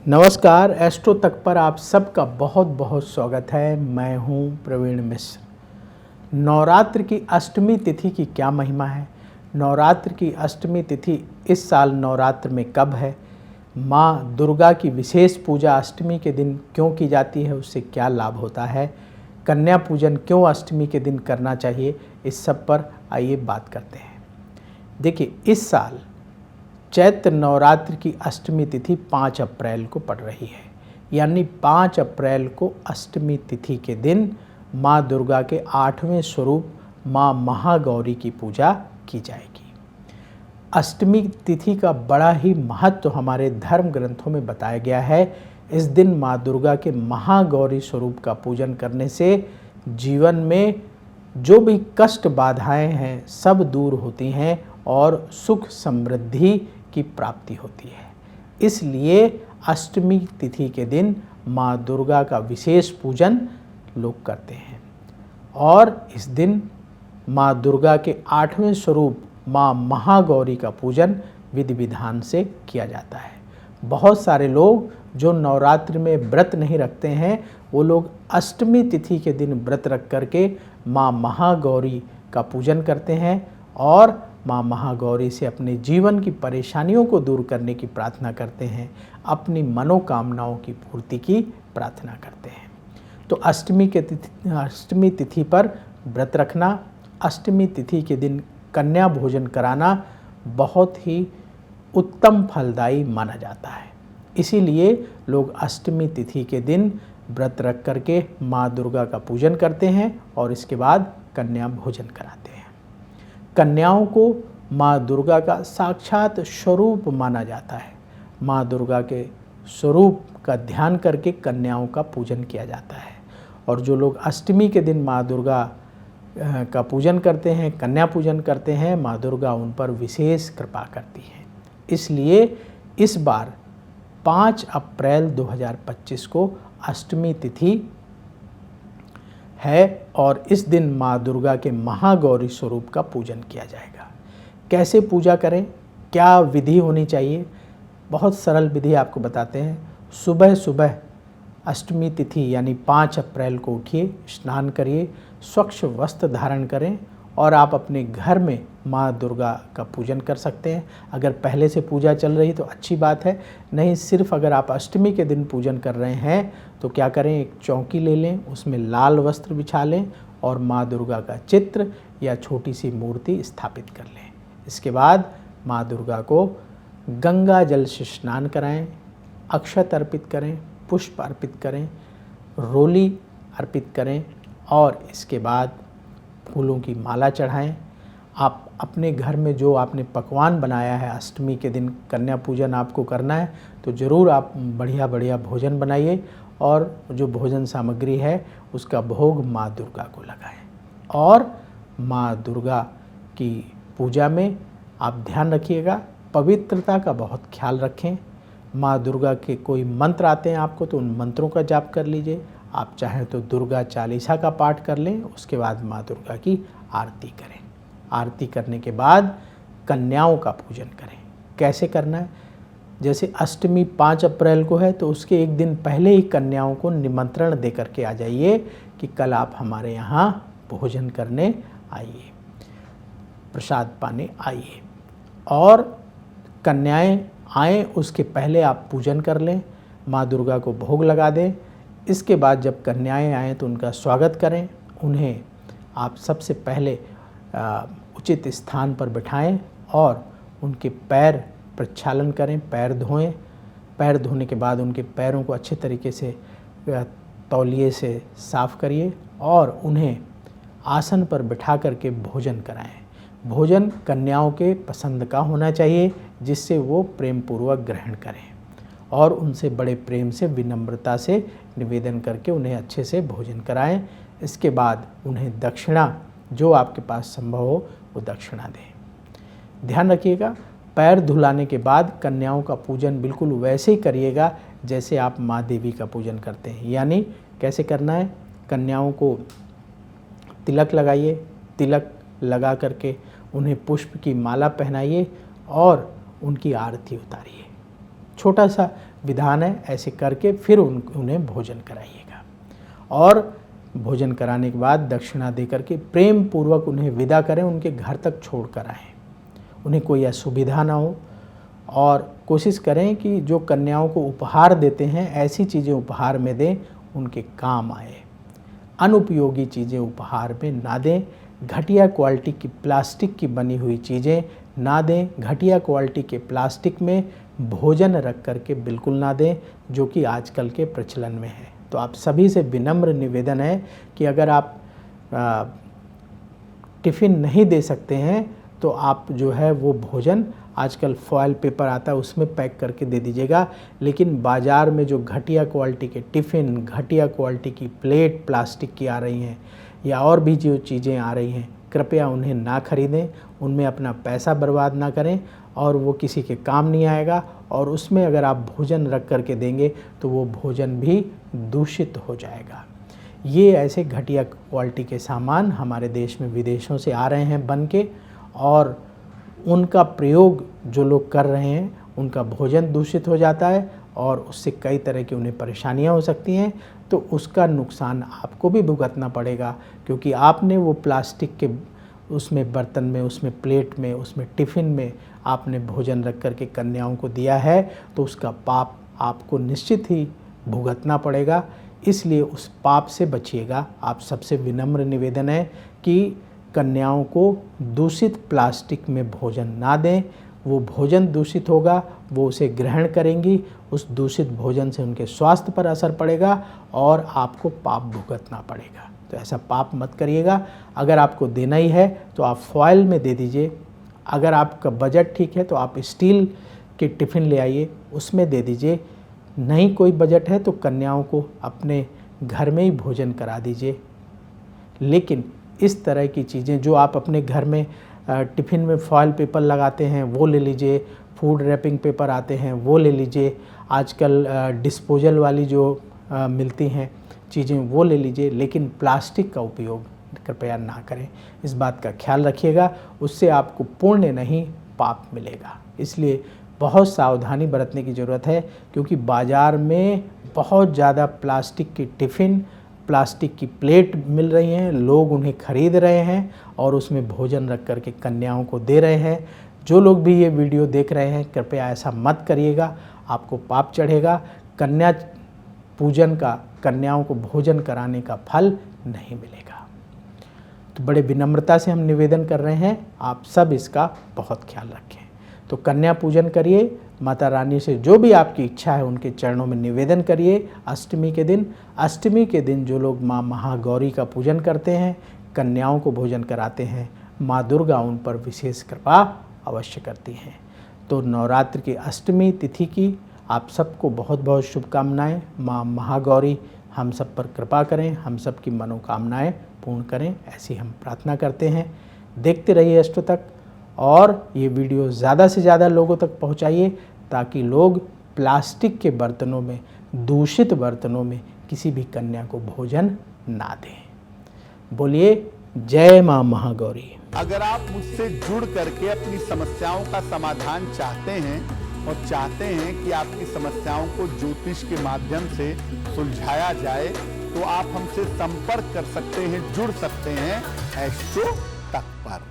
नमस्कार, एस्ट्रो तक पर आप सबका बहुत बहुत स्वागत है। मैं हूं प्रवीण मिश्र। नवरात्र की अष्टमी तिथि की क्या महिमा है? नवरात्र की अष्टमी तिथि इस साल नवरात्र में कब है? माँ दुर्गा की विशेष पूजा अष्टमी के दिन क्यों की जाती है? उससे क्या लाभ होता है? कन्या पूजन क्यों अष्टमी के दिन करना चाहिए? इस सब पर आइए बात करते हैं। देखिए, इस साल चैत्र नवरात्र की अष्टमी तिथि 5 अप्रैल को पड़ रही है, यानी 5 अप्रैल को अष्टमी तिथि के दिन माँ दुर्गा के 8वें स्वरूप माँ महागौरी की पूजा की जाएगी। अष्टमी तिथि का बड़ा ही महत्व हमारे धर्म ग्रंथों में बताया गया है। इस दिन माँ दुर्गा के महागौरी स्वरूप का पूजन करने से जीवन में जो भी कष्ट बाधाएं हैं सब दूर होती हैं और सुख समृद्धि की प्राप्ति होती है। इसलिए अष्टमी तिथि के दिन माँ दुर्गा का विशेष पूजन लोग करते हैं और इस दिन माँ दुर्गा के 8वें स्वरूप माँ महागौरी का पूजन विधि विधान से किया जाता है। बहुत सारे लोग जो नवरात्र में व्रत नहीं रखते हैं वो लोग अष्टमी तिथि के दिन व्रत रख करके माँ महागौरी का पूजन करते हैं और माँ महागौरी से अपने जीवन की परेशानियों को दूर करने की प्रार्थना करते हैं, अपनी मनोकामनाओं की पूर्ति की प्रार्थना करते हैं। तो अष्टमी तिथि पर व्रत रखना, अष्टमी तिथि के दिन कन्या भोजन कराना बहुत ही उत्तम फलदायी माना जाता है। इसीलिए लोग अष्टमी तिथि के दिन व्रत रख करके माँ दुर्गा का पूजन करते हैं और इसके बाद कन्या भोजन कराते हैं। कन्याओं को माँ दुर्गा का साक्षात स्वरूप माना जाता है। माँ दुर्गा के स्वरूप का ध्यान करके कन्याओं का पूजन किया जाता है और जो लोग अष्टमी के दिन माँ दुर्गा का पूजन करते हैं, कन्या पूजन करते हैं, माँ दुर्गा उन पर विशेष कृपा करती हैं। इसलिए इस बार 5 अप्रैल 2025 को अष्टमी तिथि है और इस दिन माँ दुर्गा के महागौरी स्वरूप का पूजन किया जाएगा। कैसे पूजा करें, क्या विधि होनी चाहिए? बहुत सरल विधि आपको बताते हैं। सुबह सुबह अष्टमी तिथि यानी 5 अप्रैल को उठिए, स्नान करिए, स्वच्छ वस्त्र धारण करें और आप अपने घर में माँ दुर्गा का पूजन कर सकते हैं। अगर पहले से पूजा चल रही तो अच्छी बात है, नहीं सिर्फ अगर आप अष्टमी के दिन पूजन कर रहे हैं तो क्या करें, एक चौकी ले लें, उसमें लाल वस्त्र बिछा लें और माँ दुर्गा का चित्र या छोटी सी मूर्ति स्थापित कर लें। इसके बाद माँ दुर्गा को गंगा जल से स्नान कराएं, अक्षत अर्पित करें, पुष्प अर्पित करें, रोली अर्पित करें और इसके बाद फूलों की माला चढ़ाएं। आप अपने घर में जो आपने पकवान बनाया है, अष्टमी के दिन कन्या पूजन आपको करना है तो ज़रूर आप बढ़िया बढ़िया भोजन बनाइए और जो भोजन सामग्री है उसका भोग माँ दुर्गा को लगाएं। और माँ दुर्गा की पूजा में आप ध्यान रखिएगा, पवित्रता का बहुत ख्याल रखें। माँ दुर्गा के कोई मंत्र आते हैं आपको तो उन मंत्रों का जाप कर लीजिए। आप चाहें तो दुर्गा चालीसा का पाठ कर लें, उसके बाद माँ दुर्गा की आरती करें। आरती करने के बाद कन्याओं का पूजन करें। कैसे करना है? जैसे अष्टमी 5 अप्रैल को है तो उसके एक दिन पहले ही कन्याओं को निमंत्रण दे करके आ जाइए कि कल आप हमारे यहाँ भोजन करने आइए, प्रसाद पाने आइए। और कन्याएं आएँ उसके पहले आप पूजन कर लें, माँ दुर्गा को भोग लगा दें। इसके बाद जब कन्याएं आएँ तो उनका स्वागत करें। उन्हें आप सबसे पहले उचित स्थान पर बिठाएं और उनके पैर प्रक्षालन करें, पैर धोएं। पैर धोने के बाद उनके पैरों को अच्छे तरीके से तौलिए से साफ़ करिए और उन्हें आसन पर बिठा करके भोजन कराएं। भोजन कन्याओं के पसंद का होना चाहिए जिससे वो प्रेम पूर्वक ग्रहण करें और उनसे बड़े प्रेम से विनम्रता से निवेदन करके उन्हें अच्छे से भोजन कराएं। इसके बाद उन्हें दक्षिणा जो आपके पास संभव हो वो दक्षिणा दें। ध्यान रखिएगा, पैर धुलाने के बाद कन्याओं का पूजन बिल्कुल वैसे ही करिएगा जैसे आप माँ देवी का पूजन करते हैं। यानी कैसे करना है, कन्याओं को तिलक लगाइए, तिलक लगा करके उन्हें पुष्प की माला पहनाइए और उनकी आरती उतारिए। छोटा सा विधान है, ऐसे करके फिर उन्हें भोजन कराइएगा। और भोजन कराने के बाद दक्षिणा दे करके प्रेम पूर्वक उन्हें विदा करें, उनके घर तक छोड़ कर आएँ, उन्हें कोई असुविधा ना हो। और कोशिश करें कि जो कन्याओं को उपहार देते हैं ऐसी चीज़ें उपहार में दें उनके काम आए, अनुपयोगी चीज़ें उपहार में ना दें, घटिया क्वालिटी की प्लास्टिक की बनी हुई चीज़ें ना दें, घटिया क्वालिटी के प्लास्टिक में भोजन रख करके बिल्कुल ना दें, जो कि आजकल के प्रचलन में है। तो आप सभी से विनम्र निवेदन है कि अगर आप टिफ़िन नहीं दे सकते हैं तो आप जो है वो भोजन, आजकल फॉयल पेपर आता है उसमें पैक करके दे दीजिएगा। लेकिन बाज़ार में जो घटिया क्वालिटी के टिफ़िन, घटिया क्वालिटी की प्लेट प्लास्टिक की आ रही हैं या और भी जो चीज़ें आ रही हैं, कृपया उन्हें ना खरीदें, उनमें अपना पैसा बर्बाद ना करें और वो किसी के काम नहीं आएगा। और उसमें अगर आप भोजन रख करके देंगे तो वो भोजन भी दूषित हो जाएगा। ये ऐसे घटिया क्वालिटी के सामान हमारे देश में विदेशों से आ रहे हैं बन के, और उनका प्रयोग जो लोग कर रहे हैं उनका भोजन दूषित हो जाता है और उससे कई तरह की उन्हें परेशानियां हो सकती हैं। तो उसका नुकसान आपको भी भुगतना पड़ेगा, क्योंकि आपने वो प्लास्टिक के उसमें बर्तन में, उसमें प्लेट में, उसमें टिफ़िन में आपने भोजन रख कर के कन्याओं को दिया है, तो उसका पाप आपको निश्चित ही भुगतना पड़ेगा। इसलिए उस पाप से बचिएगा। आप सबसे विनम्र निवेदन है कि कन्याओं को दूषित प्लास्टिक में भोजन ना दें। वो भोजन दूषित होगा, वो उसे ग्रहण करेंगी, उस दूषित भोजन से उनके स्वास्थ्य पर असर पड़ेगा और आपको पाप भुगतना पड़ेगा। तो ऐसा पाप मत करिएगा। अगर आपको देना ही है तो आप फॉयल में दे दीजिए। अगर आपका बजट ठीक है तो आप स्टील के टिफ़िन ले आइए, उसमें दे दीजिए। नहीं कोई बजट है तो कन्याओं को अपने घर में ही भोजन करा दीजिए। लेकिन इस तरह की चीज़ें जो आप अपने घर में टिफ़िन में फॉयल पेपर लगाते हैं वो ले लीजिए, फूड रैपिंग पेपर आते हैं वो ले लीजिए, आजकल डिस्पोजल वाली जो मिलती हैं चीज़ें वो ले लीजिए, लेकिन प्लास्टिक का उपयोग कृपया ना करें। इस बात का ख्याल रखिएगा, उससे आपको पुण्य नहीं पाप मिलेगा। इसलिए बहुत सावधानी बरतने की ज़रूरत है, क्योंकि बाज़ार में बहुत ज़्यादा प्लास्टिक की टिफ़िन, प्लास्टिक की प्लेट मिल रही हैं, लोग उन्हें खरीद रहे हैं और उसमें भोजन रख करके कन्याओं को दे रहे हैं। जो लोग भी ये वीडियो देख रहे हैं कृपया ऐसा मत करिएगा, आपको पाप चढ़ेगा। कन्या पूजन का, कन्याओं को भोजन कराने का फल नहीं मिलेगा। तो बड़े विनम्रता से हम निवेदन कर रहे हैं, आप सब इसका बहुत ख्याल रखें। तो कन्या पूजन करिए, माता रानी से जो भी आपकी इच्छा है उनके चरणों में निवेदन करिए। अष्टमी के दिन जो लोग माँ महागौरी का पूजन करते हैं, कन्याओं को भोजन कराते हैं, माँ दुर्गा उन पर विशेष कृपा अवश्य करती हैं। तो नवरात्र की अष्टमी तिथि की आप सबको बहुत बहुत शुभकामनाएं। माँ महागौरी हम सब पर कृपा करें, हम सब की मनोकामनाएं पूर्ण करें, ऐसी हम प्रार्थना करते हैं। देखते रहिए अष्टों तक और ये वीडियो ज़्यादा से ज़्यादा लोगों तक पहुंचाइए, ताकि लोग प्लास्टिक के बर्तनों में, दूषित बर्तनों में किसी भी कन्या को भोजन ना दें। बोलिए जय माँ महागौरी। अगर आप मुझसे जुड़ करके अपनी समस्याओं का समाधान चाहते हैं और चाहते हैं कि आपकी समस्याओं को ज्योतिष के माध्यम से सुलझाया जाए, तो आप हमसे संपर्क कर सकते हैं, जुड़ सकते हैं एस्ट्रो तक पर।